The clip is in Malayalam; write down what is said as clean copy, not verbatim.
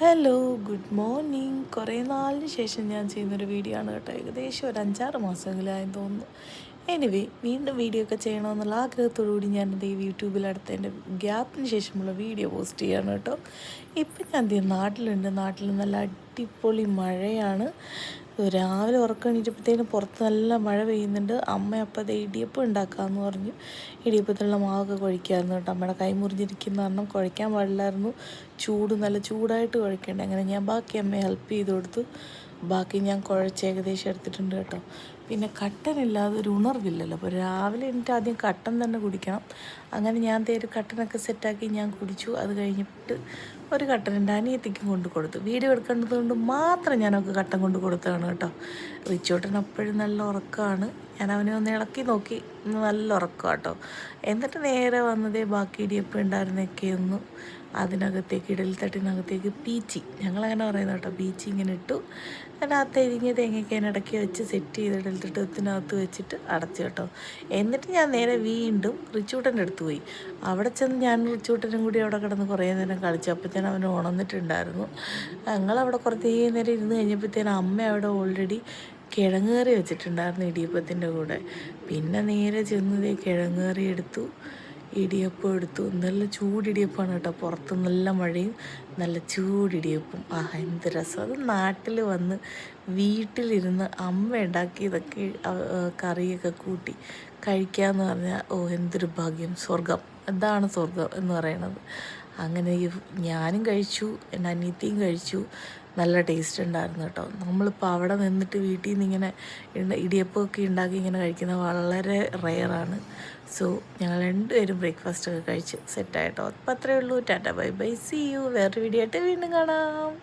Hello, good morning. കുറേ നാളിന് ശേഷം ഞാൻ ചെയ്യുന്നൊരു വീഡിയോ ആണ് കേട്ടോ. ഏകദേശം ഒരു 5-6 മാസമെങ്കിലായെന്ന് തോന്നുന്നു. എനിവേ, വീണ്ടും വീഡിയോ ഒക്കെ ചെയ്യണമെന്നുള്ള ആഗ്രഹത്തോടുകൂടി ഞാൻ എൻ്റെ ഈ യൂട്യൂബിൽ അടുത്തതിൻ്റെ ഗ്യാപ്പിന് ശേഷമുള്ള വീഡിയോ പോസ്റ്റ് ചെയ്യാണ് കേട്ടോ. ഇപ്പം ഞാൻ നാട്ടിലുണ്ട്. നാട്ടിൽ നല്ല അടിപൊളി മഴയാണ്. രാവിലെ ഉറക്കം എണീറ്റപ്പോഴത്തേനും പുറത്ത് നല്ല മഴ പെയ്യുന്നുണ്ട്. അമ്മ അപ്പോൾ അത് ഇടിയപ്പം ഉണ്ടാക്കാമെന്ന് പറഞ്ഞു. ഇടിയപ്പത്തിലുള്ള മാവൊക്കെ കുഴയ്ക്കാമായിരുന്നു കേട്ടോ. അമ്മയുടെ കൈ മുറിഞ്ഞിരിക്കുന്ന കാരണം കുഴയ്ക്കാൻ പാടില്ലായിരുന്നു. നല്ല ചൂടായിട്ട് കുഴയ്ക്കേണ്ടത്. അങ്ങനെ ഞാൻ ബാക്കി അമ്മയെ ഹെൽപ്പ് ചെയ്ത് കൊടുത്തു. ബാക്കി ഞാൻ കുഴച്ച് ഏകദേശം എടുത്തിട്ടുണ്ട് കേട്ടോ. പിന്നെ കട്ടനില്ലാതെ ഒരു ഉണർവില്ലല്ലോ. അപ്പോൾ രാവിലെ എനിക്ക് ആദ്യം കട്ടൻ തന്നെ കുടിക്കണം. അങ്ങനെ ഞാൻ ഒരു കട്ടനൊക്കെ സെറ്റാക്കി ഞാൻ കുടിച്ചു. അത് കഴിഞ്ഞിട്ട് ഒരു കട്ടൻ എൻ്റെ അനിയത്തിക്കും കൊണ്ട് കൊടുത്തു. വീഡിയോ എടുക്കേണ്ടത് കൊണ്ട് മാത്രം ഞാനൊക്കെ കട്ടൻ കൊണ്ട് കൊടുത്തതാണ് കേട്ടോ. റിച്ചോട്ടൻ അപ്പോഴും നല്ല ഉറക്കമാണ്. ഞാൻ അവനെ ഒന്ന് ഇളക്കി നോക്കി, നല്ല ഉറക്കം കേട്ടോ. എന്നിട്ട് നേരെ വന്നതേ ബാക്കി ഇടിയപ്പം ഉണ്ടായിരുന്നൊക്കെ ഒന്ന് അതിനകത്തേക്ക് ഇഡലിത്തട്ടിനകത്തേക്ക് പീച്ചി, ഞങ്ങളങ്ങനെ പറയുന്നത് കേട്ടോ, പീച്ചി ഇങ്ങനെ ഇട്ടു. അതിനകത്ത് എരിഞ്ഞ തേങ്ങയ്ക്ക് അതിനിടയ്ക്ക് വെച്ച് സെറ്റ് ചെയ്ത് ഇഡലിത്തട്ടത്തിനകത്ത് വെച്ചിട്ട് അടച്ചു കേട്ടോ. എന്നിട്ട് ഞാൻ നേരെ വീണ്ടും റിച്ചൂട്ടൻ്റെ അടുത്ത് പോയി. അവിടെ ചെന്ന് ഞാൻ റിച്ചൂട്ടനും കൂടി അവിടെ കിടന്ന് കുറേ നേരം കളിച്ചു. അപ്പോഴത്തേനും അവൻ ഉണർന്നിട്ടുണ്ടായിരുന്നു. ഞങ്ങളവിടെ കുറേ നേരം ഇരുന്ന് കഴിഞ്ഞപ്പോഴത്തേനും അമ്മ അവിടെ ഓൾറെഡി കിഴങ്ങ് കറി വെച്ചിട്ടുണ്ടായിരുന്നു ഇടിയപ്പത്തിൻ്റെ കൂടെ. പിന്നെ നേരെ ചെന്നതേ കിഴങ്ങ് കറി എടുത്തു, ഇടിയപ്പം എടുത്തു. നല്ല ചൂടിടിയപ്പമാണ് കേട്ടോ. പുറത്ത് നല്ല മഴയും നല്ല ചൂടിടിയപ്പം. എന്ത് രസം! അത് നാട്ടിൽ വന്ന് വീട്ടിലിരുന്ന് അമ്മ ഉണ്ടാക്കിയതൊക്കെ കറിയൊക്കെ കൂട്ടി കഴിക്കാമെന്ന് പറഞ്ഞാൽ എന്തൊരു ഭാഗ്യം! സ്വർഗം! അതാണ് സ്വർഗം എന്ന് പറയണത്. അങ്ങനെ ഞാനും കഴിച്ചു, എൻ്റെ അനിയത്തിയും കഴിച്ചു. നല്ല ടേസ്റ്റ് ഉണ്ടായിരുന്നു കേട്ടോ. നമ്മളിപ്പോൾ അവിടെ നിന്നിട്ട് വീട്ടിൽ നിന്ന് ഇങ്ങനെ ഇടിയപ്പമൊക്കെ ഉണ്ടാക്കി ഇങ്ങനെ കഴിക്കുന്നത് വളരെ റെയറാണ്. സോ ഞങ്ങൾ രണ്ടുപേരും ബ്രേക്ക്ഫാസ്റ്റൊക്കെ കഴിച്ച് സെറ്റായിട്ടോ. അപ്പം അത്രയേ ഉള്ളൂ. Tata, bye bye, see you. വേറൊരു വീഡിയോ ആയിട്ട് വീണ്ടും കാണാം.